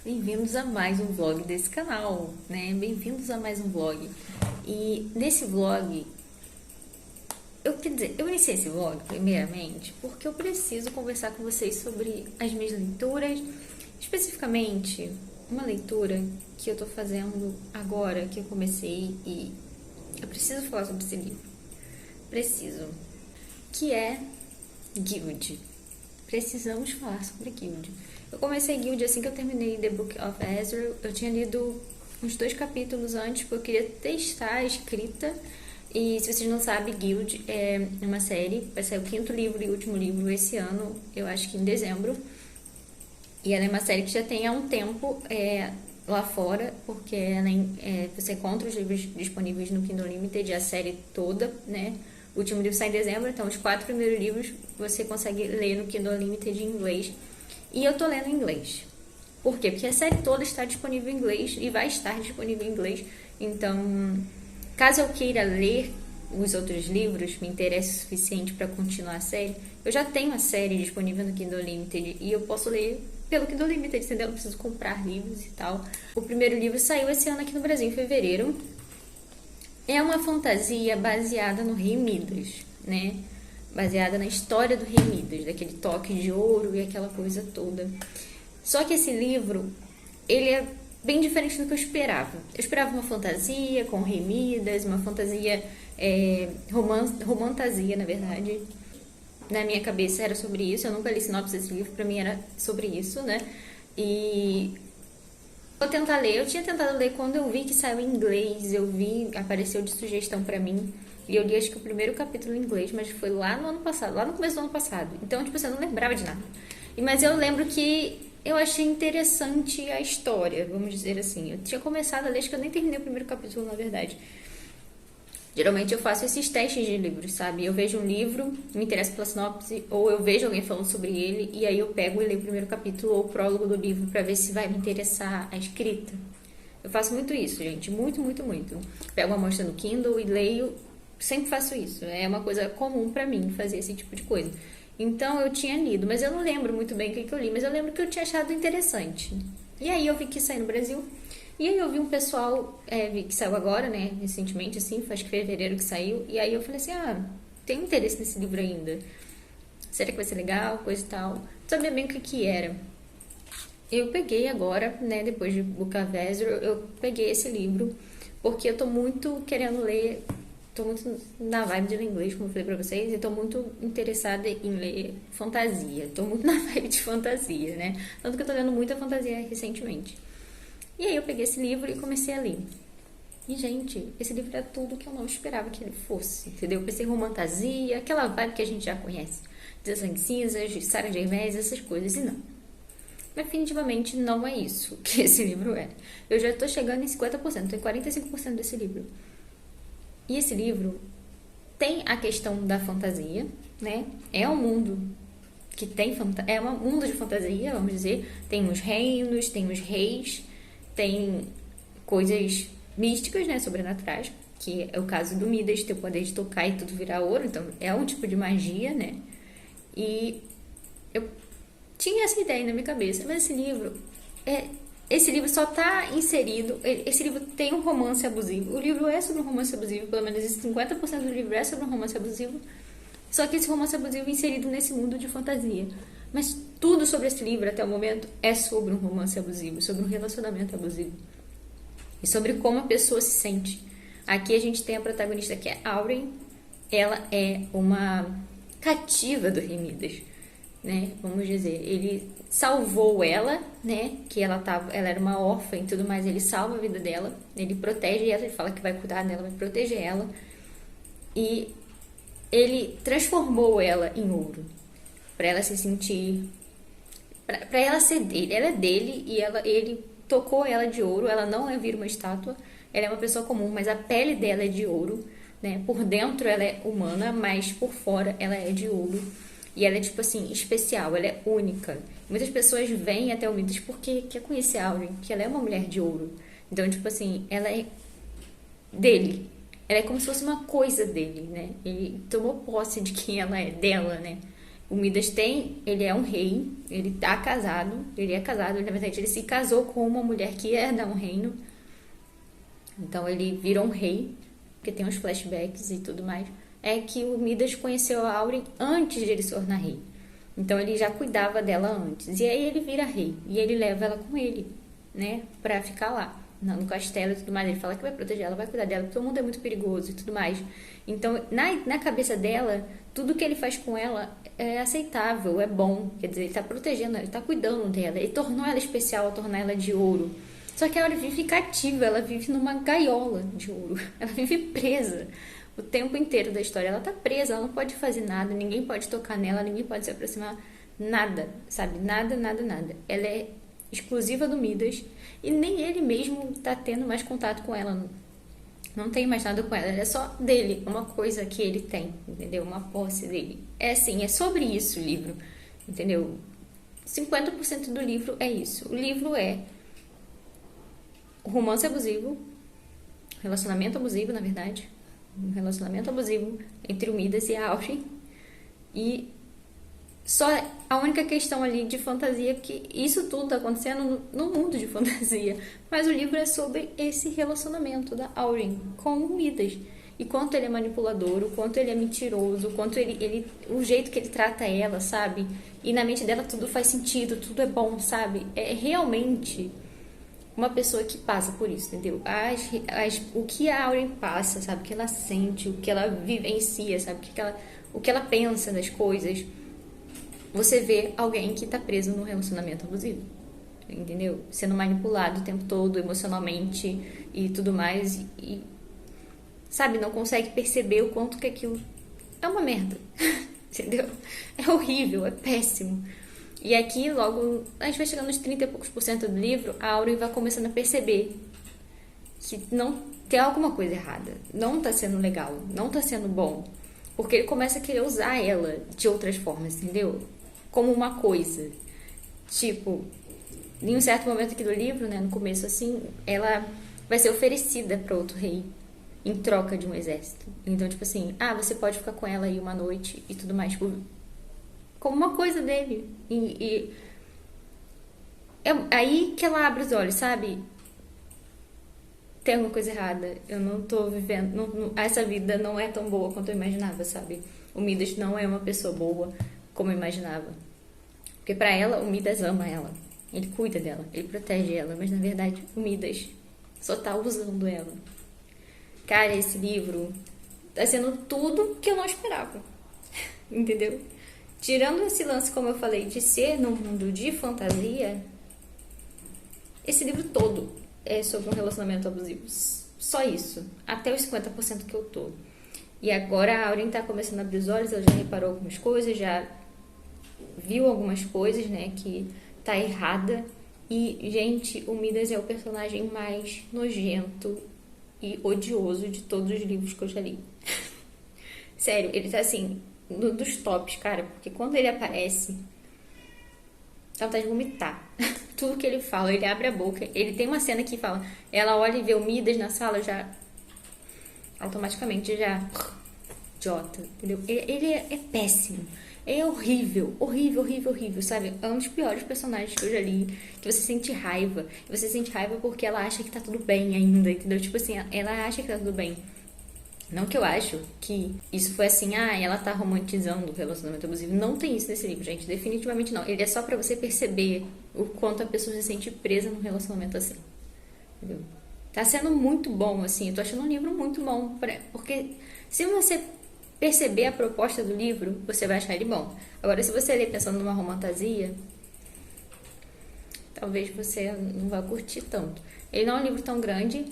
Bem-vindos a mais um vlog desse canal, né? Bem-vindos a mais um vlog. E nesse vlog, eu iniciei esse vlog primeiramente porque eu preciso conversar com vocês sobre as minhas leituras, especificamente uma leitura que eu tô fazendo agora, que eu comecei e eu preciso falar sobre esse livro. Preciso. Que é Guild. Precisamos falar sobre Guild. Eu comecei Guild assim que eu terminei The Book of Ezra. Eu tinha lido uns 2 capítulos antes, porque eu queria testar a escrita. E se vocês não sabem, Guild é uma série. Vai sair o 5º livro e último livro esse ano, eu acho que em dezembro. E ela é uma série que já tem há um tempo lá fora, porque você encontra os livros disponíveis no Kindle Unlimited, a série toda, né? O último livro sai em dezembro, então os 4 primeiros livros você consegue ler no Kindle Unlimited em inglês. E eu tô lendo em inglês. Por quê? Porque a série toda está disponível em inglês e vai estar disponível em inglês. Então, caso eu queira ler os outros livros, me interesse o suficiente para continuar a série, eu já tenho a série disponível no Kindle Unlimited e eu posso ler pelo Kindle Unlimited, entendeu? Eu não preciso comprar livros e tal. O primeiro livro saiu esse ano aqui no Brasil, em fevereiro. É uma fantasia baseada no Rei Midas, né? Baseada na história do Rei Midas, daquele toque de ouro e aquela coisa toda. Só que esse livro, ele é bem diferente do que eu esperava. Eu esperava uma fantasia com o Rei Midas, uma fantasia, romantasia, na verdade. Na minha cabeça era sobre isso, eu nunca li sinopse desse livro, pra mim era sobre isso, né? E vou tentar ler. Eu tinha tentado ler quando eu vi que saiu em inglês, apareceu de sugestão pra mim. E eu li acho que o primeiro capítulo em inglês, mas foi lá no ano passado, lá no começo do ano passado. Então, tipo assim, eu não lembrava de nada. Mas eu lembro que eu achei interessante a história, vamos dizer assim. Eu tinha começado a ler, acho que eu nem terminei o primeiro capítulo, na verdade. Geralmente eu faço esses testes de livros, sabe? Eu vejo um livro, me interessa pela sinopse, ou eu vejo alguém falando sobre ele, e aí eu pego e leio o primeiro capítulo ou o prólogo do livro pra ver se vai me interessar a escrita. Eu faço muito isso, gente. Muito, muito, muito. Pego uma amostra no Kindle e leio. Sempre faço isso. É uma coisa comum pra mim fazer esse tipo de coisa. Então eu tinha lido, mas eu não lembro muito bem o que eu li, mas eu lembro que eu tinha achado interessante. E aí eu vi que saiu no Brasil. E aí eu vi um pessoal, vi que saiu agora, né, recentemente, assim, acho que fevereiro que saiu. E aí eu falei assim, tenho interesse nesse livro ainda. Será que vai ser legal, coisa e tal? Não sabia bem o que era. Eu peguei agora, né, depois de Book of Ezra, eu peguei esse livro, porque eu tô muito querendo ler, tô muito na vibe de ler inglês, como eu falei pra vocês, e tô muito interessada em ler fantasia. Tô muito na vibe de fantasia, né? Tanto que eu tô lendo muita fantasia recentemente. E aí eu peguei esse livro e comecei a ler. E, gente, esse livro é tudo que eu não esperava que ele fosse, entendeu? Eu pensei em romantasia, aquela vibe que a gente já conhece. De Sangue Cinzas, de Sarah J. Maas, essas coisas, e não. Definitivamente não é isso que esse livro é. Eu já tô chegando em 50%, tô em 45% desse livro. E esse livro tem a questão da fantasia, né? É um mundo que tem é um mundo de fantasia, vamos dizer. Tem os reinos, tem os reis, tem coisas místicas, né, sobrenaturais, que é o caso do Midas ter o poder de tocar e tudo virar ouro, então é um tipo de magia, né? E eu tinha essa ideia na minha cabeça, mas esse livro só tá inserido, esse livro tem um romance abusivo, o livro é sobre um romance abusivo, pelo menos 50% do livro é sobre um romance abusivo, só que esse romance abusivo é inserido nesse mundo de fantasia. Mas tudo sobre esse livro até o momento é sobre um romance abusivo, sobre um relacionamento abusivo. E sobre como a pessoa se sente. Aqui a gente tem a protagonista que é Auren. Ela é uma cativa do Rei Midas, né? Vamos dizer, ele salvou ela, né? Que ela era uma órfã e tudo mais. Ele salva a vida dela, ele protege ela, ele fala que vai cuidar dela, vai proteger ela. E ele transformou ela em ouro, para ela se sentir, para ela ser dele. Ela é dele e ele tocou ela de ouro. Ela não vira uma estátua, ela é uma pessoa comum, mas a pele dela é de ouro, né? Por dentro ela é humana, mas por fora ela é de ouro. E ela é, tipo assim, especial, ela é única. Muitas pessoas vêm até o Midas porque quer conhecer a Auren, que ela é uma mulher de ouro. Então, tipo assim, ela é dele. Ela é como se fosse uma coisa dele, né? Ele tomou posse de quem ela é, dela, né? O Midas ele é um rei, ele é casado, na verdade ele se casou com uma mulher que herda um reino. Então ele virou um rei, porque tem uns flashbacks e tudo mais. É que o Midas conheceu a Auren antes de ele se tornar rei. Então ele já cuidava dela antes. E aí ele vira rei. E ele leva ela com ele, né? Pra ficar lá, no castelo e tudo mais. Ele fala que vai proteger ela, vai cuidar dela, porque o mundo é muito perigoso e tudo mais. Então, na cabeça dela, tudo que ele faz com ela é aceitável, é bom. Quer dizer, ele tá protegendo ela, ele tá cuidando dela. Ele tornou ela especial, tornou ela de ouro. Só que ela vive cativa, ela vive numa gaiola de ouro. Ela vive presa. O tempo inteiro da história, ela tá presa, ela não pode fazer nada, ninguém pode tocar nela, ninguém pode se aproximar, nada, sabe? Nada, nada, nada. Ela é exclusiva do Midas e nem ele mesmo tá tendo mais contato com ela. Não tem mais nada com ela, é só dele, uma coisa que ele tem, entendeu? Uma posse dele. É assim, é sobre isso o livro, entendeu? 50% do livro é isso. O livro é romance abusivo, relacionamento abusivo, na verdade. Um relacionamento abusivo entre o Midas e a Auren. E só a única questão ali de fantasia, que isso tudo tá acontecendo no mundo de fantasia. Mas o livro é sobre esse relacionamento da Auren com o Midas. E quanto ele é manipulador, o quanto ele é mentiroso, o quanto o jeito que ele trata ela, sabe? E na mente dela tudo faz sentido, tudo é bom, sabe? É realmente uma pessoa que passa por isso, entendeu? O que a Auren passa, sabe? O que ela sente, o que ela vivencia, sabe? O que ela pensa das coisas. Você vê alguém que tá preso num relacionamento abusivo, entendeu? Sendo manipulado o tempo todo, emocionalmente e tudo mais. E sabe? Não consegue perceber o quanto que aquilo é uma merda, entendeu? É horrível, é péssimo. E aqui, logo, a gente vai chegando nos 30 e poucos por cento do livro, a Auren vai começando a perceber que não tem alguma coisa errada. Não tá sendo legal, não tá sendo bom. Porque ele começa a querer usar ela de outras formas, entendeu? Como uma coisa. Tipo, em um certo momento aqui do livro, né, no começo assim, ela vai ser oferecida para outro rei em troca de um exército. Então, tipo assim, você pode ficar com ela aí uma noite e tudo mais, tipo, como uma coisa dele. E é aí que ela abre os olhos, sabe? Tem alguma coisa errada. Eu não tô vivendo... essa vida não é tão boa quanto eu imaginava, sabe? O Midas não é uma pessoa boa como eu imaginava. Porque pra ela, o Midas ama ela. Ele cuida dela, ele protege ela. Mas, na verdade, o Midas só tá usando ela. Cara, esse livro tá sendo tudo que eu não esperava. Entendeu? Tirando esse lance, como eu falei, de ser num mundo de fantasia, esse livro todo é sobre um relacionamento abusivo. Só isso. Até os 50% que eu tô. E agora a Auren tá começando a abrir os olhos, ela já reparou algumas coisas, já viu algumas coisas, né, que tá errada. E, gente, o Midas é o personagem mais nojento e odioso de todos os livros que eu já li. Sério, ele tá assim... dos tops, cara, porque quando ele aparece, dá vontade de vomitar. Tudo que ele fala, ele abre a boca. Ele tem uma cena que fala, ela olha e vê o Midas na sala, já automaticamente já idiota, entendeu? Ele é péssimo. É horrível, horrível, horrível, horrível, sabe? É um dos piores personagens que eu já li, que você sente raiva. Você sente raiva porque ela acha que tá tudo bem ainda, entendeu? Tipo assim, ela acha que tá tudo bem. Não que eu acho que isso foi assim, ela tá romantizando o relacionamento abusivo. Não tem isso nesse livro, gente. Definitivamente não. Ele é só pra você perceber o quanto a pessoa se sente presa num relacionamento assim. Entendeu? Tá sendo muito bom, assim. Eu tô achando um livro muito bom. Porque se você perceber a proposta do livro, você vai achar ele bom. Agora, se você ler pensando numa romantasia, talvez você não vá curtir tanto. Ele não é um livro tão grande...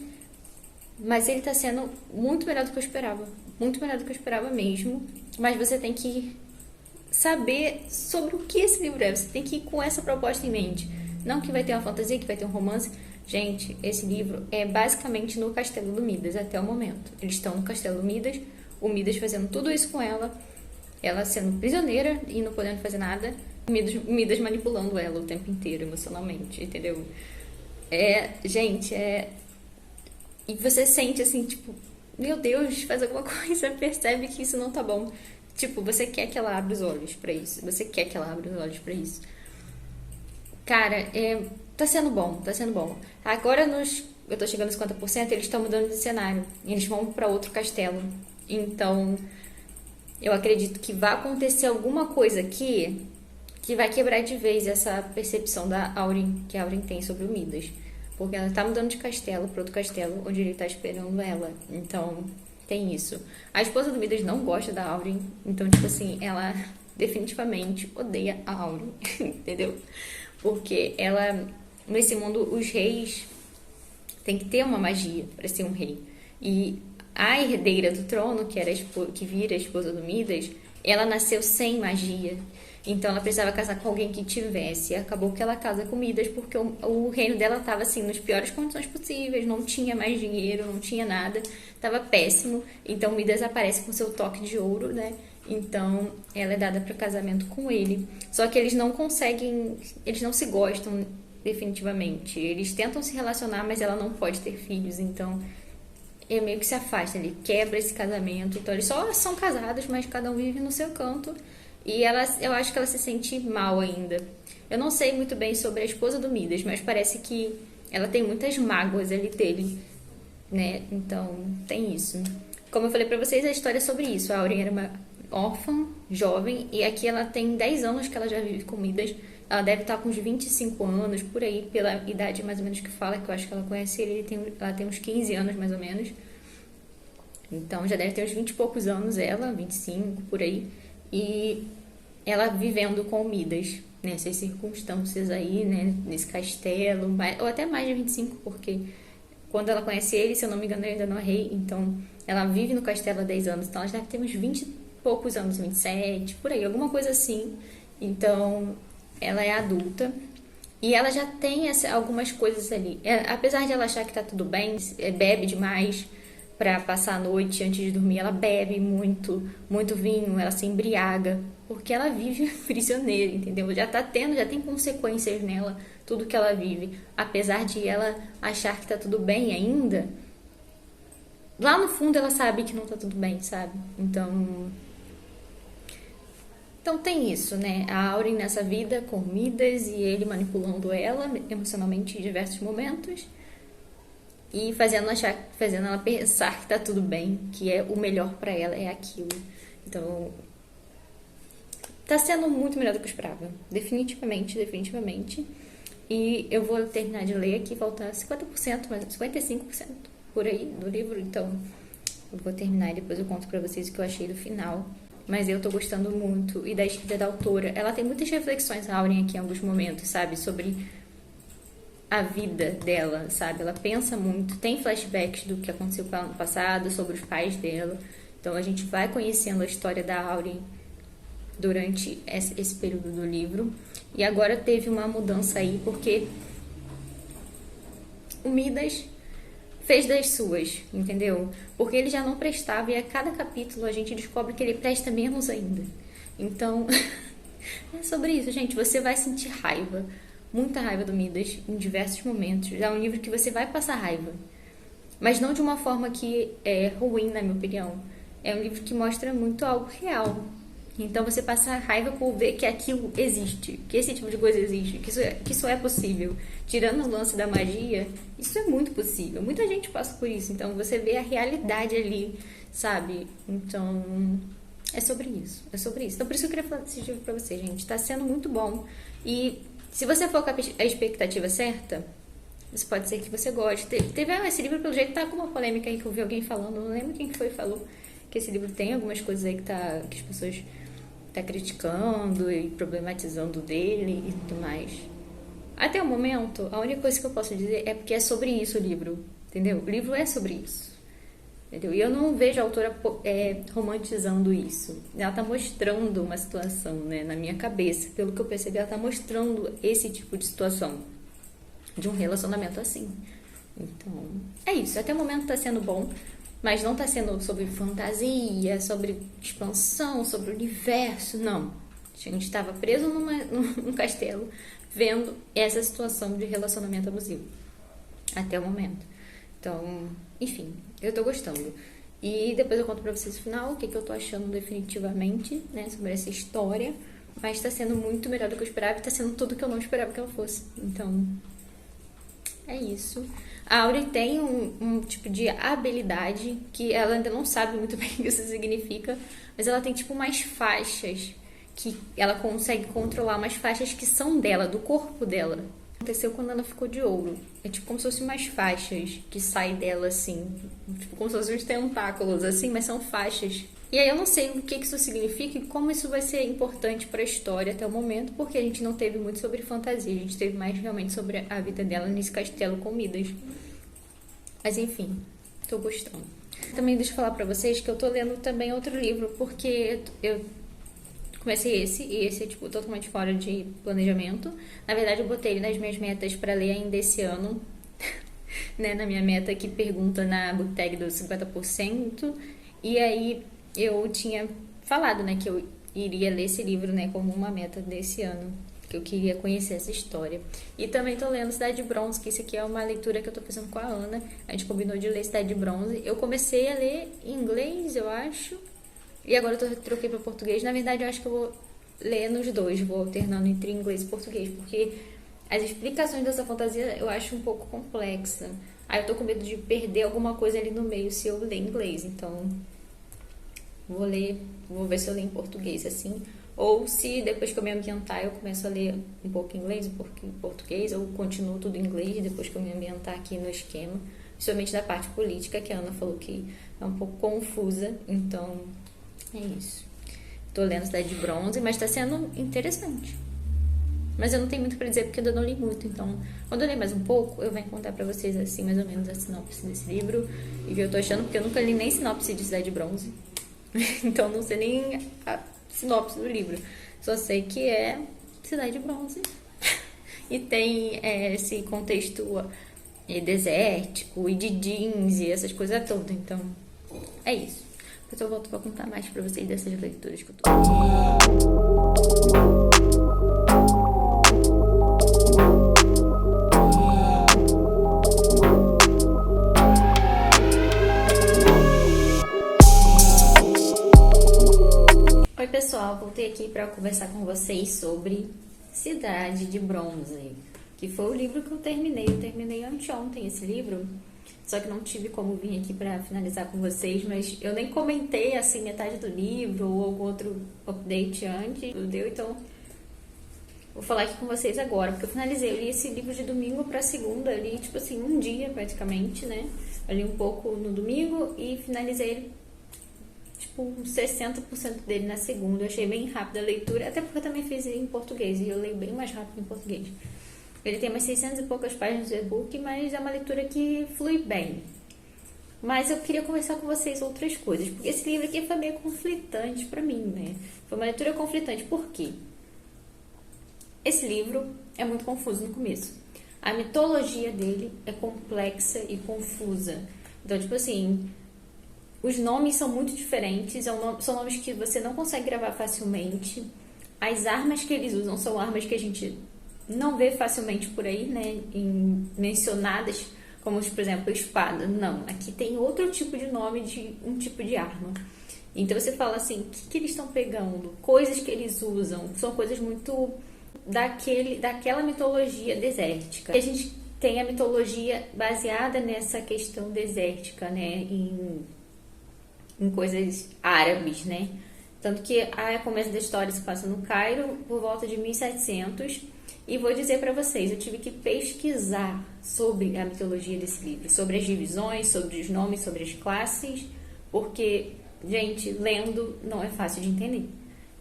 mas ele tá sendo muito melhor do que eu esperava. Muito melhor do que eu esperava mesmo. Mas você tem que saber sobre o que esse livro é. Você tem que ir com essa proposta em mente. Não que vai ter uma fantasia, que vai ter um romance. Gente, esse livro é basicamente no Castelo do Midas até o momento. Eles estão no Castelo do Midas. O Midas fazendo tudo isso com ela. Ela sendo prisioneira e não podendo fazer nada. Midas manipulando ela o tempo inteiro, emocionalmente, entendeu? Gente, E você sente assim, tipo, meu Deus, faz alguma coisa, percebe que isso não tá bom. Tipo, você quer que ela abra os olhos pra isso. Você quer que ela abra os olhos pra isso. Cara, tá sendo bom, tá sendo bom. Agora eu tô chegando a 50%, eles estão mudando de cenário. Eles vão pra outro castelo. Então, eu acredito que vai acontecer alguma coisa aqui que vai quebrar de vez essa percepção da Auren, que a Auren tem sobre o Midas. Porque ela tá mudando de castelo para outro castelo onde ele tá esperando ela. Então, tem isso. A esposa do Midas não gosta da Auren. Então, tipo assim, ela definitivamente odeia a Auren. Entendeu? Porque ela, nesse mundo, os reis têm que ter uma magia para ser um rei. E a herdeira do trono, que vira a esposa do Midas, ela nasceu sem magia. Então ela precisava casar com alguém que tivesse. E acabou que ela casa com Midas porque o reino dela estava assim nas piores condições possíveis, não tinha mais dinheiro, não tinha nada, estava péssimo. Então Midas aparece com seu toque de ouro, né? Então ela é dada para casamento com ele. Só que eles não conseguem, eles não se gostam definitivamente. Eles tentam se relacionar, mas ela não pode ter filhos, então é meio que se afasta, ele quebra esse casamento. Então eles só são casados, mas cada um vive no seu canto. E eu acho que ela se sente mal ainda. Eu não sei muito bem sobre a esposa do Midas, mas parece que ela tem muitas mágoas ali dele, né? Então, tem isso. Como eu falei pra vocês, a história é sobre isso. A Auren era uma órfã, jovem, e aqui ela tem 10 anos que ela já vive com Midas. Ela deve estar com uns 25 anos, por aí, pela idade mais ou menos que fala, que eu acho que ela conhece ele, ela tem uns 15 anos mais ou menos. Então, já deve ter uns 20 e poucos anos ela, 25, por aí. E ela vivendo com Midas, nessas circunstâncias aí, né, nesse castelo, ou até mais de 25, porque quando ela conhece ele, se eu não me engano, ele ainda não é rei, então ela vive no castelo há 10 anos, então ela deve ter uns 20 e poucos anos, 27, por aí, alguma coisa assim. Então, ela é adulta e ela já tem algumas coisas ali. Apesar de ela achar que tá tudo bem, bebe demais, para passar a noite antes de dormir, ela bebe muito, muito vinho, ela se embriaga, porque ela vive prisioneira, entendeu? Já tem consequências nela, tudo que ela vive. Apesar de ela achar que tá tudo bem ainda, lá no fundo ela sabe que não tá tudo bem, sabe? Então tem isso, né? A Auren nessa vida com Midas e ele manipulando ela emocionalmente em diversos momentos. E fazendo ela pensar que tá tudo bem, que é o melhor pra ela, é aquilo. Então, tá sendo muito melhor do que eu esperava. Definitivamente, definitivamente. E eu vou terminar de ler aqui, faltar 50%, mas 55% por aí do livro. Então, eu vou terminar e depois eu conto pra vocês o que eu achei do final. Mas eu tô gostando muito. E da escrita da autora, ela tem muitas reflexões, a Auren, aqui em alguns momentos, sabe? Sobre a vida dela, sabe? Ela pensa muito, tem flashbacks do que aconteceu com ela no passado, sobre os pais dela. Então a gente vai conhecendo a história da Auren durante esse período do livro. E agora teve uma mudança aí, porque o Midas fez das suas, entendeu? Porque ele já não prestava e a cada capítulo a gente descobre que ele presta menos ainda. Então, é sobre isso, gente. Você vai sentir raiva, muita raiva do Midas em diversos momentos. É um livro que você vai passar raiva, mas não de uma forma que é ruim, na minha opinião. É um livro que mostra muito algo real. Então você passa raiva por ver que aquilo existe, que esse tipo de coisa existe, que isso é possível. Tirando o lance da magia, isso é muito possível. Muita gente passa por isso, então você vê a realidade ali, sabe? Então, é sobre isso, é sobre isso. Então por isso eu queria falar desse livro pra você, gente. Tá sendo muito bom. E se você for com a expectativa certa, isso pode ser que você goste. Esse livro, pelo jeito, tá com uma polêmica aí que eu vi alguém falando, não lembro quem foi que falou, que esse livro tem algumas coisas aí que as pessoas tá criticando e problematizando dele e tudo mais. Até o momento, a única coisa que eu posso dizer é porque é sobre isso o livro, entendeu? O livro é sobre isso, entendeu? E eu não vejo a autora romantizando isso. Ela tá mostrando uma situação, né, na minha cabeça. Pelo que eu percebi, ela tá mostrando esse tipo de situação, de um relacionamento assim. Então, é isso. Até o momento tá sendo bom, mas não tá sendo sobre fantasia, sobre expansão, sobre o universo, não. A gente estava preso num castelo, vendo essa situação de relacionamento abusivo. Até o momento. Então, enfim, eu tô gostando. E depois eu conto pra vocês no final o que eu tô achando definitivamente, né, sobre essa história. Mas tá sendo muito melhor do que eu esperava e tá sendo tudo que eu não esperava que ela fosse. Então, é isso. A Auri tem um tipo de habilidade que ela ainda não sabe muito bem o que isso significa, mas ela tem tipo umas faixas que ela consegue controlar, umas faixas que são dela, do corpo dela. Aconteceu quando ela ficou de ouro. É tipo como se fossem umas faixas que saem dela assim, tipo como se fossem uns tentáculos assim, mas são faixas. E aí eu não sei o que isso significa e como isso vai ser importante para a história até o momento, porque a gente não teve muito sobre fantasia, a gente teve mais realmente sobre a vida dela nesse castelo com Midas. Mas enfim, tô gostando. Também deixa eu falar pra vocês que eu tô lendo também outro livro, porque eu comecei esse, e esse é tipo totalmente fora de planejamento. Na verdade, eu botei ele nas minhas metas pra ler ainda esse ano, né, na minha meta que pergunta na book tag dos 50%. E aí eu tinha falado, né, que eu iria ler esse livro, né, como uma meta desse ano, que eu queria conhecer essa história. E também tô lendo Cidade de Bronze, que isso aqui é uma leitura que eu tô fazendo com a Ana. A gente combinou de ler Cidade de Bronze. Eu comecei a ler em inglês, eu acho, e agora eu troquei para português. Na verdade, eu acho que eu vou ler nos dois, vou alternando entre inglês e português, porque as explicações dessa fantasia eu acho um pouco complexa. Aí eu tô com medo de perder alguma coisa ali no meio se eu ler em inglês, então vou ver se eu leio em português, assim. Ou se depois que eu me ambientar eu começo a ler um pouco em inglês, um pouco em português, ou continuo tudo em inglês depois que eu me ambientar aqui no esquema. Principalmente da parte política, que a Ana falou que é um pouco confusa, então é isso. Tô lendo Cidade de Bronze, mas tá sendo interessante. Mas eu não tenho muito pra dizer porque eu ainda não li muito, então quando eu ler mais um pouco, eu venho contar pra vocês assim, mais ou menos a sinopse desse livro e o que eu tô achando, porque eu nunca li nem sinopse de Cidade de Bronze. Então não sei nem a sinopse do livro. Só sei que é Cidade de Bronze. E tem esse contexto desértico e de jeans e essas coisas todas. Então, é isso. Depois eu volto pra contar mais pra vocês dessas leituras que eu tô lendo. Oi pessoal, voltei aqui para conversar com vocês sobre Cidade de Bronze, que foi o livro que eu terminei. Eu terminei anteontem esse livro, só que não tive como vir aqui para finalizar com vocês, mas eu nem comentei assim metade do livro ou algum outro update antes, deu, então vou falar aqui com vocês agora, porque eu finalizei, eu li esse livro de domingo para segunda, eu li tipo assim um dia praticamente, né? Eu li um pouco no domingo e finalizei ele tipo uns 60% dele na segunda. Eu achei bem rápida a leitura, até porque eu também fiz em português e eu leio bem mais rápido em português. Ele tem umas 600 e poucas páginas do e-book, mas é uma leitura que flui bem. Mas eu queria conversar com vocês outras coisas, porque esse livro aqui foi meio conflitante pra mim, né? Foi uma leitura conflitante, por quê? Esse livro é muito confuso no começo. A mitologia dele é complexa e confusa. Então, tipo assim, os nomes são muito diferentes, são nomes que você não consegue gravar facilmente. As armas que eles usam são armas que a gente não vê facilmente por aí, né? Mencionadas como, por exemplo, espada. Não, aqui tem outro tipo de nome de um tipo de arma. Então você fala assim, o que eles estão pegando? Coisas que eles usam, são coisas muito daquela mitologia desértica. E a gente tem a mitologia baseada nessa questão desértica, né? Em coisas árabes, né? Tanto que a começo da história se passa no Cairo por volta de 1700. E vou dizer para vocês, eu tive que pesquisar sobre a mitologia desse livro, sobre as divisões, sobre os nomes, sobre as classes, porque, gente, lendo não é fácil de entender.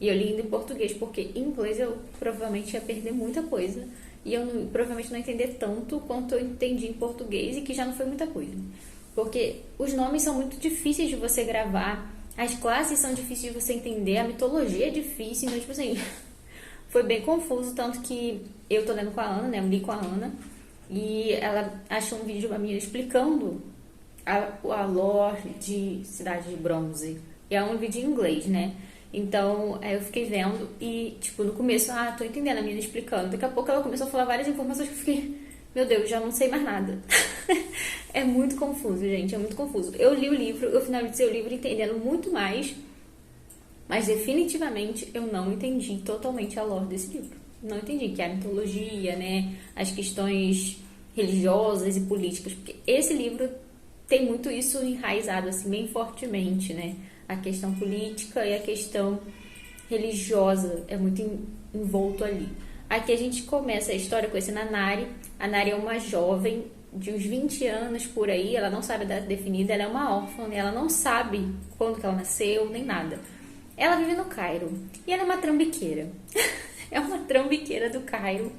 E eu li em português, porque em inglês eu provavelmente ia perder muita coisa e eu provavelmente não ia entender tanto quanto eu entendi em português, e que já não foi muita coisa. Porque os nomes são muito difíceis de você gravar, as classes são difíceis de você entender, a mitologia é difícil, então, tipo assim, foi bem confuso, tanto que eu tô lendo com a Ana, né, eu li com a Ana, e ela achou um vídeo de uma menina explicando a lore de Cidade de Bronze, e é um vídeo em inglês, né, então eu fiquei vendo, e, tipo, no começo, tô entendendo a menina explicando, daqui a pouco ela começou a falar várias informações que eu fiquei, Meu Deus, já não sei mais nada. É muito confuso, gente, é muito confuso. Eu li o livro, eu finalizei o livro entendendo muito mais, mas definitivamente eu não entendi totalmente a lore desse livro. Não entendi, que é a mitologia, né, as questões religiosas e políticas, porque esse livro tem muito isso enraizado, assim, bem fortemente, né, a questão política e a questão religiosa é muito envolto ali. Aqui a gente começa a história conhecendo a Nari. A Nari é uma jovem de uns 20 anos por aí, ela não sabe a data definida, ela é uma órfã, ela não sabe quando que ela nasceu, nem nada. Ela vive no Cairo e ela é uma trambiqueira. É uma trambiqueira do Cairo,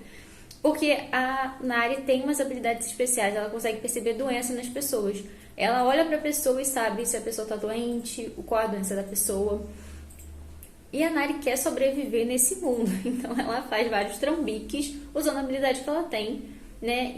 porque a Nari tem umas habilidades especiais, ela consegue perceber doença nas pessoas. Ela olha para a pessoa e sabe se a pessoa está doente, qual a doença da pessoa. E a Nari quer sobreviver nesse mundo, então ela faz vários trambiques usando a habilidade que ela tem, né,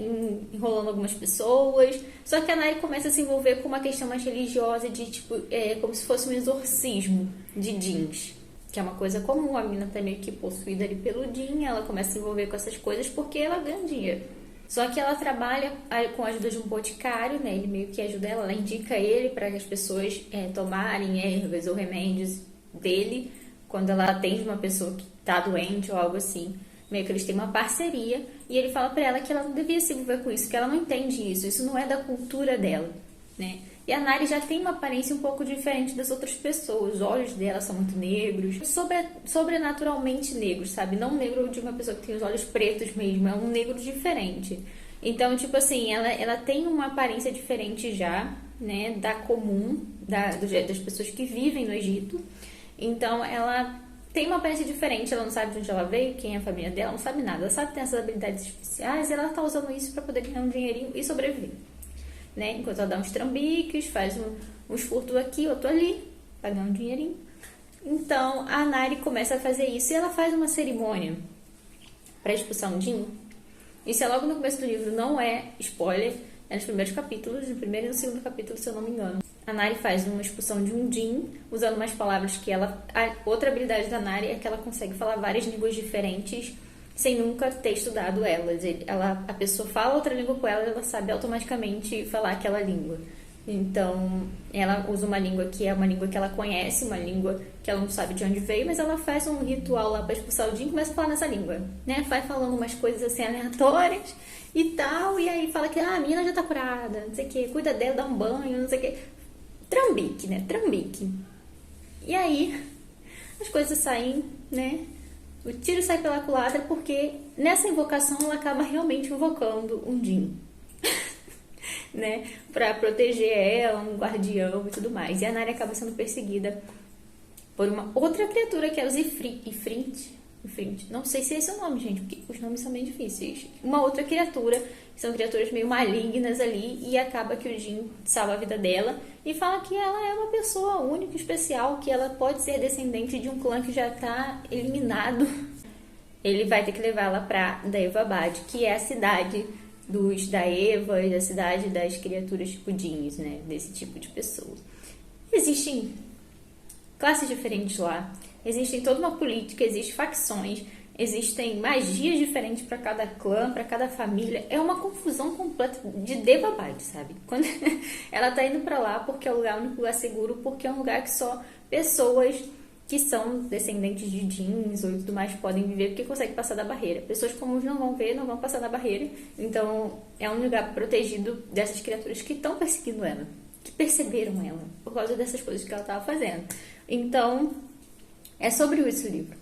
enrolando algumas pessoas. Só que a Nari começa a se envolver com uma questão mais religiosa, de tipo, como se fosse um exorcismo de jeans, que é uma coisa comum. A menina tá meio que possuída ali pelo Jin, ela começa a se envolver com essas coisas porque ela ganha dinheiro. Só que ela trabalha com a ajuda de um boticário, né, ele meio que ajuda ela indica ele para as pessoas tomarem ervas ou remédios dele quando ela atende uma pessoa que tá doente ou algo assim. Meio que eles têm uma parceria e ele fala pra ela que ela não devia se envolver com isso, que ela não entende isso não é da cultura dela, né? E a Nari já tem uma aparência um pouco diferente das outras pessoas, os olhos dela são muito negros, sobrenaturalmente negros, sabe? Não negro de uma pessoa que tem os olhos pretos mesmo, é um negro diferente. Então, tipo assim, ela tem uma aparência diferente já, né, da comum, das pessoas que vivem no Egito. Então, ela tem uma aparência diferente, ela não sabe de onde ela veio, quem é a família dela, não sabe nada. Ela sabe que tem essas habilidades especiais e ela tá usando isso para poder ganhar um dinheirinho e sobreviver, né? Enquanto ela dá uns trambiques, faz uns furtos aqui, outro ali, pra ganhar um dinheirinho. Então, a Nari começa a fazer isso e ela faz uma cerimônia para expulsar um Jin. Isso é logo no começo do livro, não é spoiler, é nos primeiros capítulos, no primeiro e no segundo capítulo, se eu não me engano. A Nari faz uma expulsão de um Jin, usando umas palavras que ela... A outra habilidade da Nari é que ela consegue falar várias línguas diferentes sem nunca ter estudado elas. A pessoa fala outra língua com ela e ela sabe automaticamente falar aquela língua. Então, ela usa uma língua que é uma língua que ela conhece, uma língua que ela não sabe de onde veio, mas ela faz um ritual lá para expulsar o Jin e começa a falar nessa língua, né? Vai falando umas coisas assim aleatórias e tal, e aí fala que a menina já tá curada, não sei o que, cuida dela, dá um banho, não sei o que. Trambique, né? Trambique. E aí, as coisas saem, né? O tiro sai pela culatra porque nessa invocação ela acaba realmente invocando um Jin, né? Pra proteger ela, um guardião e tudo mais. E a Nari acaba sendo perseguida por uma outra criatura que é os Ifrit. Não sei se é esse o nome, gente, porque os nomes são bem difíceis. Uma outra criatura, que são criaturas meio malignas ali, e acaba que o Jin salva a vida dela e fala que ela é uma pessoa única, especial, que ela pode ser descendente de um clã que já está eliminado. Ele vai ter que levá-la para Daevabad, que é a cidade dos Daevas, a cidade das criaturas tipo Jins, né? Desse tipo de pessoas. Existem classes diferentes lá. Existe toda uma política, existem facções, existem magias diferentes para cada clã, para cada família. É uma confusão completa de Daevabad, sabe? Quando ela tá indo para lá porque é o único lugar seguro, porque é um lugar que só pessoas que são descendentes de Jins ou tudo mais podem viver, porque conseguem passar da barreira. Pessoas comuns não vão ver, não vão passar da barreira. Então, é um lugar protegido dessas criaturas que estão perseguindo ela, que perceberam ela, por causa dessas coisas que ela estava fazendo. Então, é sobre isso o livro.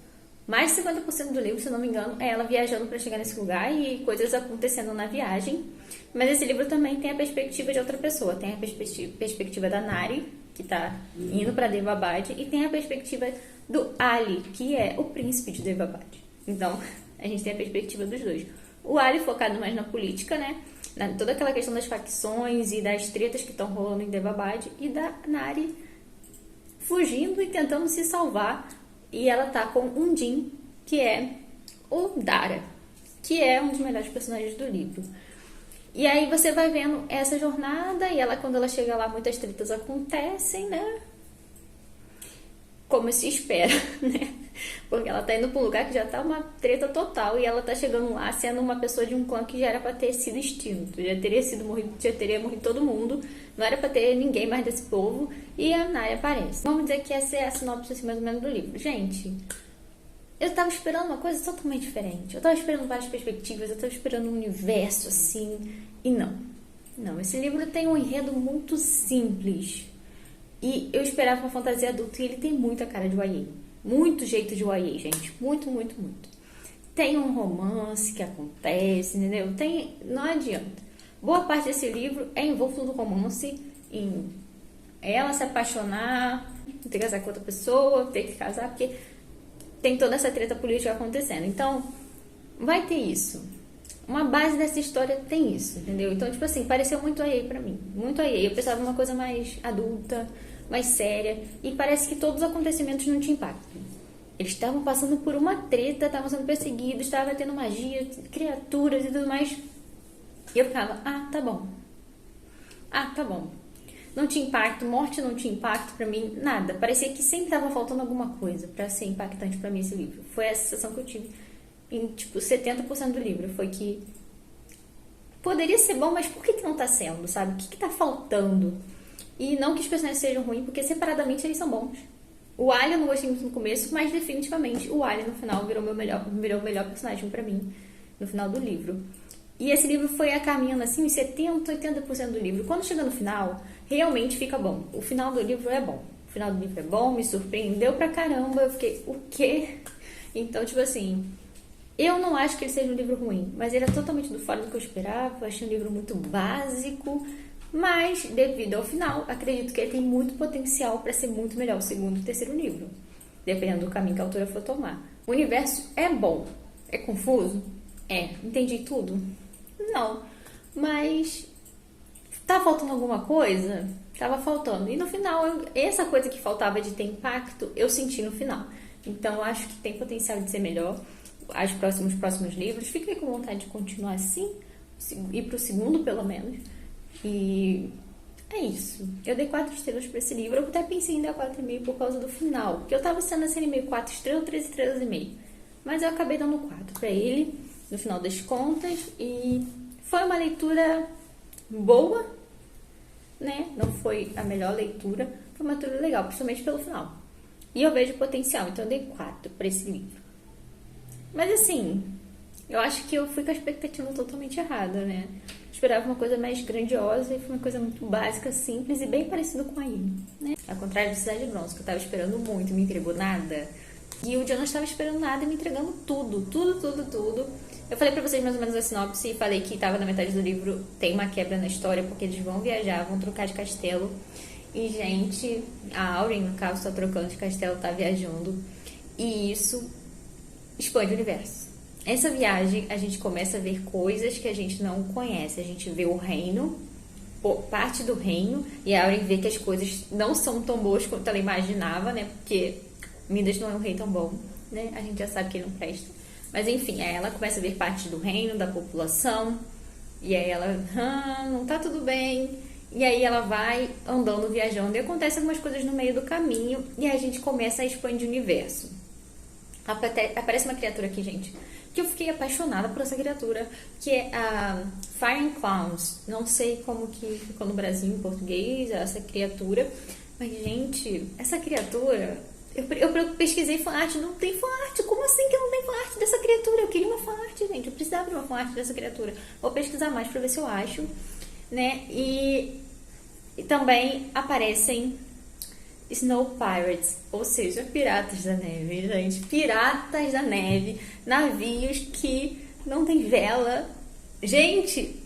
Mais de 50% do livro, se eu não me engano, é ela viajando para chegar nesse lugar e coisas acontecendo na viagem. Mas esse livro também tem a perspectiva de outra pessoa. Tem a perspectiva da Nari, que está indo para Daevabad, e tem a perspectiva do Ali, que é o príncipe de Daevabad. Então, a gente tem a perspectiva dos dois. O Ali focado mais na política, né? Toda aquela questão das facções e das tretas que estão rolando em Daevabad, e da Nari fugindo e tentando se salvar. E ela tá com um Jin, que é o Dara, que é um dos melhores personagens do livro. E aí você vai vendo essa jornada, e ela, quando ela chega lá, muitas tretas acontecem, né? como se espera, né? Porque ela tá indo pra um lugar que já tá uma treta total e ela tá chegando lá sendo uma pessoa de um clã que já era pra ter sido extinto, já teria sido morrido, já teria morrido todo mundo, não era pra ter ninguém mais desse povo, e a Naya aparece. Vamos dizer que essa é a sinopse assim, mais ou menos do livro. Gente, eu tava esperando uma coisa totalmente diferente. Eu tava esperando várias perspectivas, eu tava esperando um universo assim, e não. Não, esse livro tem um enredo muito simples. E eu esperava uma fantasia adulta e ele tem muita cara de YA. Muito jeito de YA, gente. Muito, muito, muito. Tem um romance que acontece, entendeu? Não adianta. Boa parte desse livro é envolto no romance, em ela se apaixonar, ter que casar com outra pessoa, ter que casar, porque tem toda essa treta política acontecendo. Então, vai ter isso. Uma base dessa história tem isso, entendeu? Então, tipo assim, pareceu muito YA pra mim. Muito YA. Eu pensava uma coisa mais adulta, mais séria. E parece que todos os acontecimentos não tinham impacto. Eles estavam passando por uma treta, estavam sendo perseguidos, estavam tendo magia, criaturas e tudo mais. E eu ficava, tá bom. Tá bom. Não tinha impacto, morte não tinha impacto pra mim, nada. Parecia que sempre tava faltando alguma coisa pra ser impactante pra mim esse livro. Foi essa sensação que eu tive em, tipo, 70% do livro. Foi que poderia ser bom, mas por que não tá sendo, sabe? O que tá faltando? E não que os personagens sejam ruins, porque separadamente eles são bons. O Ali eu não gostei muito no começo, mas definitivamente o Ali no final virou o melhor personagem pra mim, no final do livro. E esse livro foi a caminhando assim, uns 70, 80% do livro. Quando chega no final, realmente fica bom. O final do livro é bom. O final do livro é bom, me surpreendeu pra caramba. Eu fiquei, o quê? Então, tipo assim, eu não acho que ele seja um livro ruim, mas ele é totalmente do fora do que eu esperava. Eu achei um livro muito básico, mas devido ao final, acredito que ele tem muito potencial para ser muito melhor o segundo e terceiro livro, dependendo do caminho que a autora for tomar. O universo é bom. É confuso? Entendi tudo? Não, mas tá faltando alguma coisa? Tava faltando. E no final, essa coisa que faltava de ter impacto, eu senti no final. Então, eu acho que tem potencial de ser melhor. Os próximos livros. Fiquei com vontade de continuar assim, ir pro segundo, pelo menos. E é isso. Eu dei 4 estrelas pra esse livro. Eu até pensei em dar 4,5 por causa do final. Porque eu tava sendo assim, meio 4 estrelas, 3 estrelas e meio. Mas eu acabei dando 4 pra ele, no final das contas. E foi uma leitura boa, né? Não foi a melhor leitura. Foi uma leitura legal, principalmente pelo final. E eu vejo potencial, então eu dei 4 pra esse livro. Mas assim, eu acho que eu fui com a expectativa totalmente errada, né? Esperava uma coisa mais grandiosa e foi uma coisa muito básica, simples e bem parecida com a Ilha, né? Ao contrário de Cidade de Bronze, que eu tava esperando muito e me entregou nada. E o Dia não estava esperando nada e me entregando tudo. Eu falei pra vocês mais ou menos a sinopse e falei que tava na metade do livro, tem uma quebra na história, porque eles vão viajar, vão trocar de castelo. E, gente, a Auren, no caso, tá trocando de castelo, tá viajando. E isso expande o universo. Essa viagem, a gente começa a ver coisas que a gente não conhece. A gente vê o reino, parte do reino, e a Auren vê que as coisas não são tão boas quanto ela imaginava, né? Porque Midas não é um rei tão bom, né? A gente já sabe que ele não presta. Mas enfim, aí ela começa a ver parte do reino, da população, e aí ela, não tá tudo bem. E aí ela vai andando, viajando, e acontecem algumas coisas no meio do caminho, e aí a gente começa a expandir o universo. Aparece uma criatura aqui, gente, que eu fiquei apaixonada por essa criatura, que é a Fire and Clowns. Não sei como que ficou no Brasil em português, essa criatura. Mas, gente, essa criatura... Eu pesquisei fanart, não tem fanart. Como assim que não tem fanart dessa criatura? Eu queria uma fanart, gente. Eu precisava de uma fanart dessa criatura. Vou pesquisar mais pra ver se eu acho, né? E também aparecem Snow Pirates, ou seja, piratas da neve, gente. Piratas da neve, navios que não tem vela. Gente,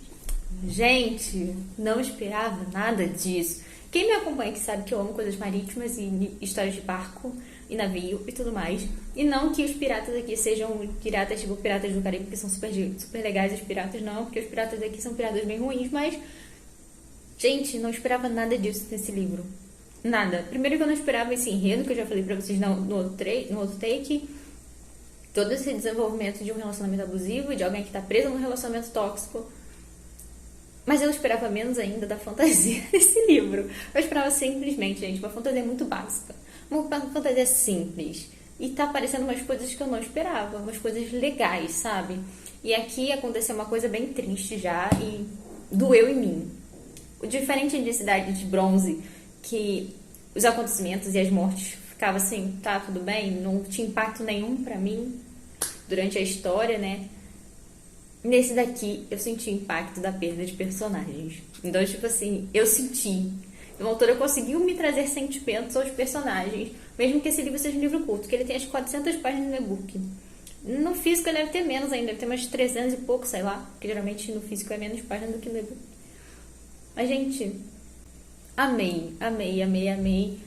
não esperava nada disso. Quem me acompanha que sabe que eu amo coisas marítimas e histórias de barco e navio e tudo mais. E não que os piratas aqui sejam piratas tipo Piratas do Caribe, que são super legais. Os piratas não, porque os piratas aqui são piratas bem ruins, mas... Gente, não esperava nada disso nesse livro. Nada. Primeiro que eu não esperava esse enredo, que eu já falei pra vocês no outro take. Todo esse desenvolvimento de um relacionamento abusivo, de alguém que tá preso num relacionamento tóxico. Mas eu esperava menos ainda da fantasia desse livro. Eu esperava simplesmente, gente, uma fantasia muito básica. uma fantasia simples. E tá aparecendo umas coisas que eu não esperava, umas coisas legais, sabe? E aqui aconteceu uma coisa bem triste já e doeu em mim. O diferente de Cidade de Bronze, que os acontecimentos e as mortes ficavam assim, tá, tudo bem, não tinha impacto nenhum pra mim durante a história, né? Nesse daqui, eu senti o impacto da perda de personagens. Então, tipo assim, eu senti. A autora conseguiu me trazer sentimentos aos personagens, mesmo que esse livro seja um livro curto, que ele tem as 400 páginas no e-book. No físico ele deve ter menos ainda, deve ter umas 300 e pouco, sei lá, porque geralmente no físico é menos páginas do que no e-book. Mas, gente, amei, amei, amei, amei.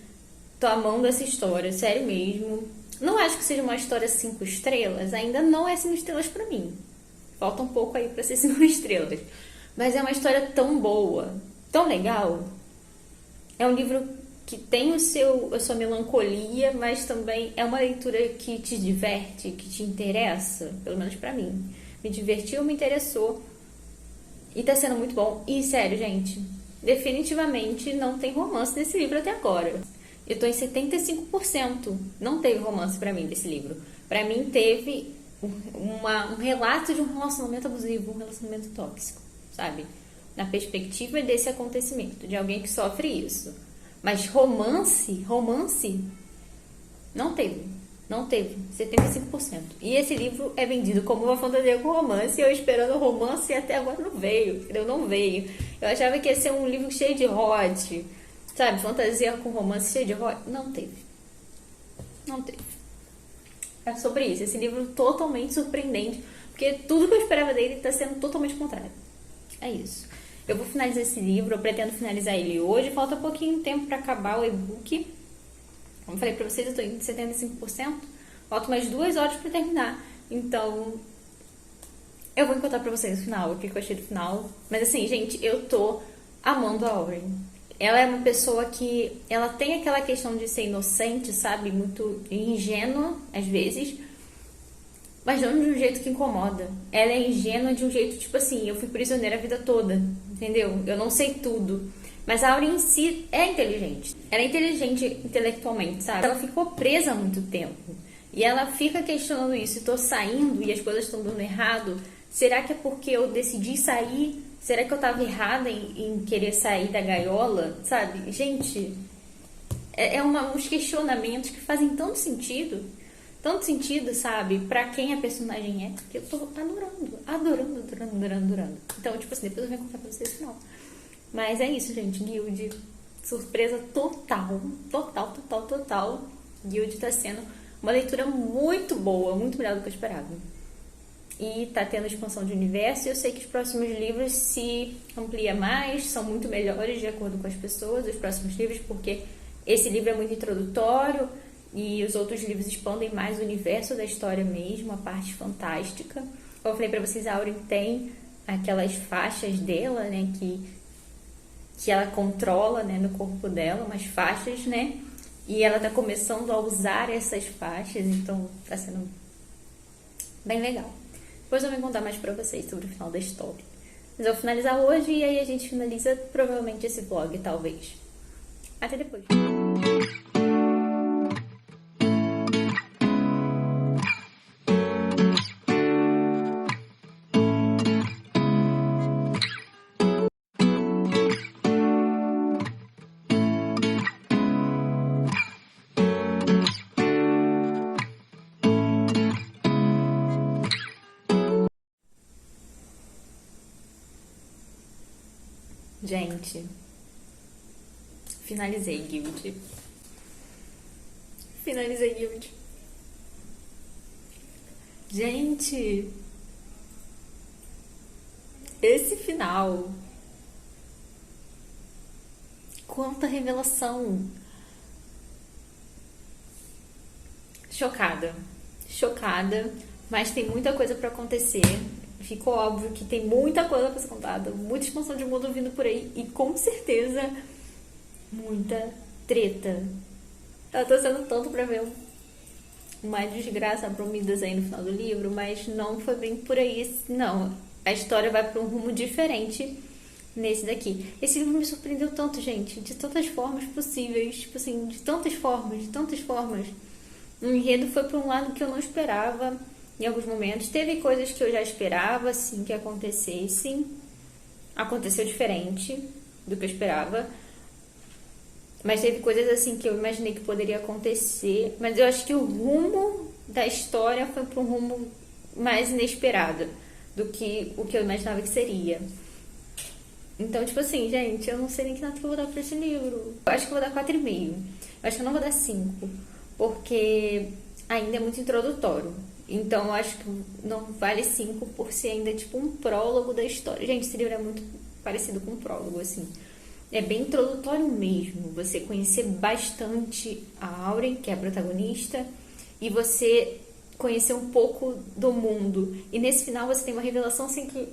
Tô amando essa história, sério mesmo. Não acho que seja uma história 5 estrelas, ainda não é 5 estrelas pra mim. Falta um pouco aí pra ser 5 estrelas. Mas é uma história tão boa, tão legal. É um livro que tem a sua melancolia, mas também é uma leitura que te diverte, que te interessa, pelo menos pra mim. Me divertiu, me interessou e tá sendo muito bom. E sério, gente, definitivamente não tem romance nesse livro até agora. Eu tô em 75%. Não teve romance pra mim desse livro. Pra mim teve um relato de um relacionamento abusivo, um relacionamento tóxico, sabe? Na perspectiva desse acontecimento, de alguém que sofre isso. Mas romance, não teve. Não teve, 75%. E esse livro é vendido como uma fantasia com romance, e eu esperando romance e até agora não veio, entendeu? Não veio. Eu achava que ia ser um livro cheio de hot, sabe? Fantasia com romance cheio de hot. Não teve. Não teve. É sobre isso. Esse livro totalmente surpreendente, porque tudo que eu esperava dele está sendo totalmente contrário. É isso. Eu vou finalizar esse livro, eu pretendo finalizar ele hoje. Falta pouquinho tempo para acabar o e-book. Como eu falei pra vocês, eu tô em 75%. Faltam mais 2 horas para terminar. Então, eu vou contar pra vocês no final, o que eu achei do final. Mas assim, gente, eu tô amando a Auren. Ela é uma pessoa que... ela tem aquela questão de ser inocente, sabe? Muito ingênua, às vezes. Mas não de um jeito que incomoda. Ela é ingênua de um jeito, tipo assim, eu fui prisioneira a vida toda, entendeu? Eu não sei tudo. Mas a Auren em si é inteligente. Ela é inteligente intelectualmente, sabe? Ela ficou presa há muito tempo. E ela fica questionando isso. Estou saindo e as coisas estão dando errado. Será que é porque eu decidi sair? Será que eu estava errada em querer sair da gaiola? Sabe? Gente, uns questionamentos que fazem tanto sentido, sabe, pra quem a personagem é, que eu tô adorando. Então, tipo assim, depois eu venho contar pra vocês no final. Mas é isso, gente, Guild, surpresa total. Guild tá sendo uma leitura muito boa, muito melhor do que eu esperava. E tá tendo expansão de universo, e eu sei que os próximos livros se amplia mais, são muito melhores de acordo com as pessoas, os próximos livros, porque esse livro é muito introdutório, e os outros livros expandem mais o universo da história mesmo, a parte fantástica. Como eu falei pra vocês, a Auren tem aquelas faixas dela, né, que ela controla, né, no corpo dela, umas faixas, né, e ela tá começando a usar essas faixas, então tá sendo bem legal. Depois eu vou contar mais pra vocês sobre o final da história. Mas eu vou finalizar hoje e aí a gente finaliza provavelmente esse vlog, talvez. Até depois. Gente, finalizei Guild. Gente, esse final. Quanta revelação. Chocada, mas tem muita coisa pra acontecer. Ficou óbvio que tem muita coisa pra ser contada, muita expansão de mundo vindo por aí e com certeza muita treta. Eu tô torcendo tanto pra ver uma desgraça promidas aí no final do livro, mas não foi bem por aí, não. A história vai pra um rumo diferente nesse daqui. Esse livro me surpreendeu tanto, gente, de tantas formas possíveis, tipo assim, de tantas formas, de tantas formas. O enredo foi para um lado que eu não esperava em alguns momentos. Teve coisas que eu já esperava, assim, que acontecessem. Aconteceu diferente do que eu esperava. Mas teve coisas, assim, que eu imaginei que poderia acontecer. Mas eu acho que o rumo da história foi para um rumo mais inesperado do que o que eu imaginava que seria. Então, tipo assim, gente, eu não sei nem que nota que eu vou dar pra esse livro. Eu acho que eu vou dar 4,5. Eu acho que eu não vou dar 5, porque ainda é muito introdutório. Então, eu acho que não vale 5 por ser ainda tipo um prólogo da história. Gente, esse livro é muito parecido com um prólogo, assim. É bem introdutório mesmo. Você conhecer bastante a Auren, que é a protagonista, e você conhecer um pouco do mundo. E nesse final você tem uma revelação assim que...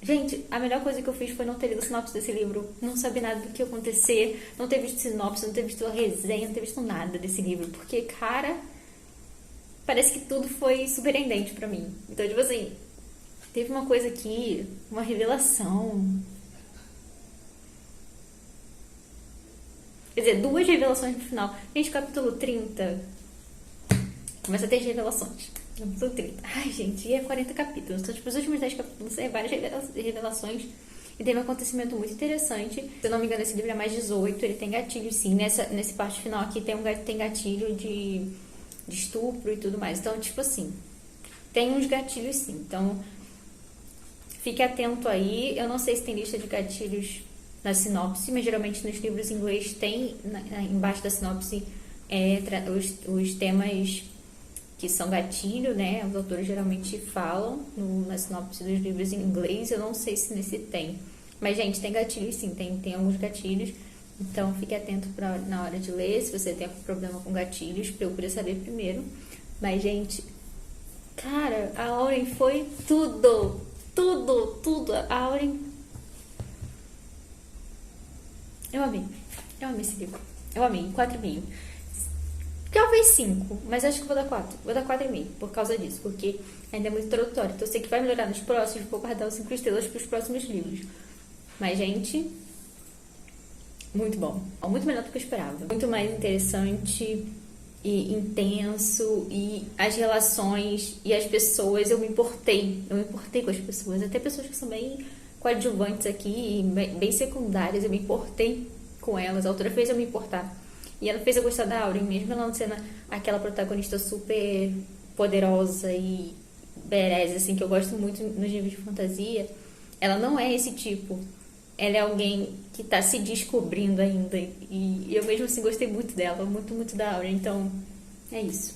Gente, a melhor coisa que eu fiz foi não ter lido a sinopse desse livro. Não saber nada do que ia acontecer, não ter visto sinopse, não ter visto a resenha, não ter visto nada desse livro. Porque, cara, parece que tudo foi surpreendente pra mim. Então, tipo assim, teve uma coisa aqui, uma revelação. Quer dizer, 2 revelações no final. Gente, capítulo 30 começa a ter revelações. Capítulo 30. Ai, gente, e é 40 capítulos. Então, tipo, os últimos 10 capítulos é várias revelações. E teve um acontecimento muito interessante. Se eu não me engano, esse livro é mais 18. Ele tem gatilho, sim. Nesse parte final aqui tem gatilho de estupro e tudo mais. Então, tipo assim, tem uns gatilhos, sim. Então, fique atento aí. Eu não sei se tem lista de gatilhos na sinopse, mas geralmente nos livros em inglês tem embaixo da sinopse os temas que são gatilho, né? Os autores geralmente falam na sinopse dos livros em inglês. Eu não sei se nesse tem. Mas, gente, tem gatilhos sim, tem alguns gatilhos. Então, fique atento na hora de ler. Se você tem algum problema com gatilhos, procure saber primeiro. Mas, gente, cara, a Auren foi tudo. Tudo, tudo. A Auren... Eu amei esse livro. Eu amei, 4,5. Talvez 5, mas acho que vou dar 4. Vou dar 4,5 por causa disso, porque ainda é muito introdutório. Então eu sei que vai melhorar nos próximos, vou guardar os 5 estrelas para os próximos livros. Mas, gente, muito bom. Muito melhor do que eu esperava. Muito mais interessante e intenso, e as relações e as pessoas, eu me importei com as pessoas, até pessoas que são bem coadjuvantes aqui, bem secundárias, eu me importei com elas. A autora fez eu me importar. E ela fez eu gostar da Auren, mesmo ela não sendo aquela protagonista super poderosa e badass, assim, que eu gosto muito nos livros de fantasia. Ela não é esse tipo. Ela é alguém que tá se descobrindo ainda. E eu mesmo assim gostei muito dela, muito, muito da Auren. Então, é isso.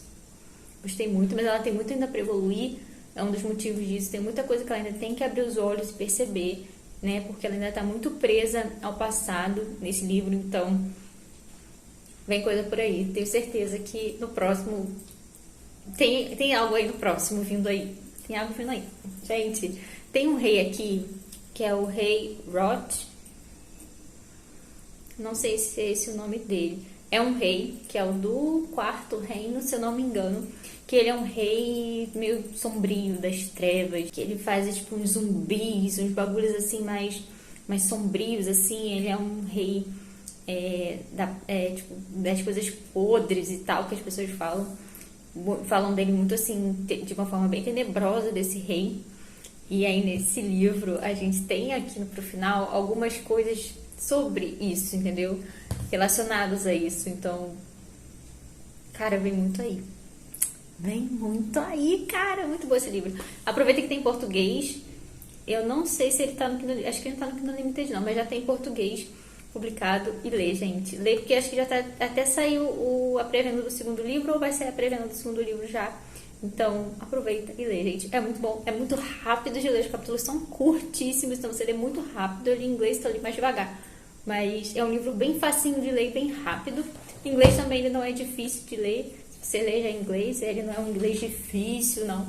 Gostei muito, mas ela tem muito ainda pra evoluir. É um dos motivos disso. Tem muita coisa que ela ainda tem que abrir os olhos e perceber, né? Porque ela ainda tá muito presa ao passado nesse livro. Então, vem coisa por aí. Tenho certeza que no próximo... Tem algo aí no próximo vindo aí. Tem algo vindo aí. Gente, tem um rei aqui, que é o rei Roth. Não sei se é esse o nome dele. É um rei, que é o do 4º reino, se eu não me engano. Que ele é um rei meio sombrio, das trevas. Que ele faz, tipo, uns zumbis, uns bagulhos, assim, mais sombrios, assim. Ele é um rei... tipo, das coisas podres e tal, que as pessoas falam dele muito assim, de uma forma bem tenebrosa, desse rei. E aí nesse livro a gente tem aqui pro final algumas coisas sobre isso, entendeu? Relacionadas a isso. Então, cara, vem muito aí, cara. Muito bom esse livro. Aproveita que tem em português. Eu não sei se ele tá no Kindle, acho que ele não tá no Kindle Unlimited não, mas já tem em português publicado. E lê, gente. Lê, porque acho que já tá, até saiu a pré-venda do 2º livro, ou vai sair a pré-venda do 2º livro já. Então, aproveita e lê, gente. É muito bom, é muito rápido de ler. Os capítulos são curtíssimos, então você lê muito rápido. Eu li em inglês, então eu li mais devagar. Mas é um livro bem facinho de ler, bem rápido. Em inglês também ele não é difícil de ler. Se você lê já em inglês, ele não é um inglês difícil, não.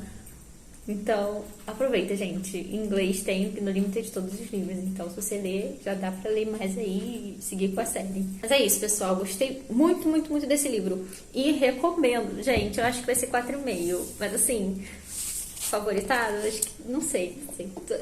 Então, aproveita, gente. Em inglês tem no limite de todos os livros. Então, se você ler, já dá pra ler mais aí e seguir com a série. Mas é isso, pessoal. Gostei muito, muito, muito desse livro. E recomendo, gente. Eu acho que vai ser 4,5. Mas, assim, favoritado, acho que, não sei.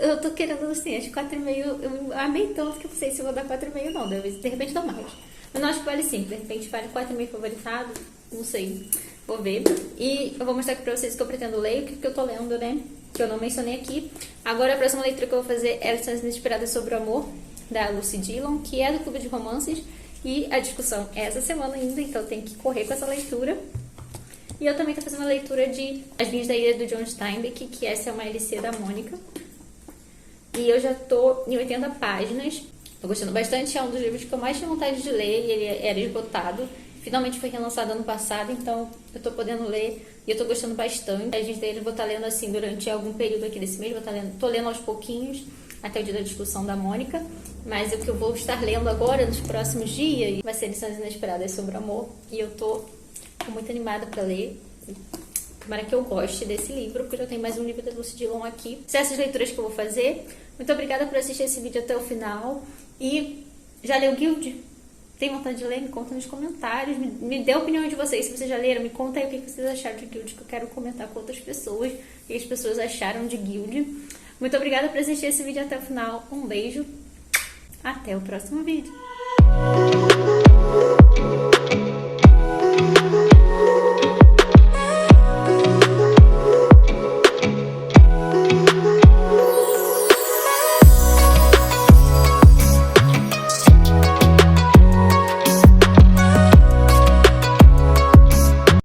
Eu tô querendo, assim, acho que 4,5, eu amei tanto que eu não sei se eu vou dar 4,5 não, de repente dou mais. Mas não acho que vale 5, de repente vale 4,5 favoritado, não sei, vou ver. E eu vou mostrar aqui pra vocês o que eu pretendo ler, o que eu tô lendo, né, que eu não mencionei aqui. Agora a próxima leitura que eu vou fazer é Lições Inesperadas sobre o Amor, da Lucy Dillon, que é do Clube de Romances, e a discussão é essa semana ainda, então tem que correr com essa leitura. E eu também tô fazendo uma leitura de As Vinhas da Ilha do John Steinbeck, que essa é uma LC da Mônica. E eu já tô em 80 páginas. Tô gostando bastante, é um dos livros que eu mais tinha vontade de ler, e ele era esgotado. Finalmente foi relançado ano passado, então eu tô podendo ler e eu tô gostando bastante. As Vinhas da Ilha eu vou estar lendo assim durante algum período aqui desse mês, tô lendo aos pouquinhos, até o dia da discussão da Mônica. Mas o que eu vou estar lendo agora, nos próximos dias, vai ser Lições Inesperadas sobre o Amor. E eu tô muito animada pra ler. Tomara que eu goste desse livro, porque eu já tenho mais um livro da Lucy Dillon aqui. São essas leituras que eu vou fazer. Muito obrigada por assistir esse vídeo até o final. E já leu Guild? Tem vontade de ler? Me conta nos comentários. Me dê a opinião de vocês. Se vocês já leram, me conta aí o que vocês acharam de Guild, que eu quero comentar com outras pessoas. O que as pessoas acharam de Guild. Muito obrigada por assistir esse vídeo até o final. Um beijo. Até o próximo vídeo.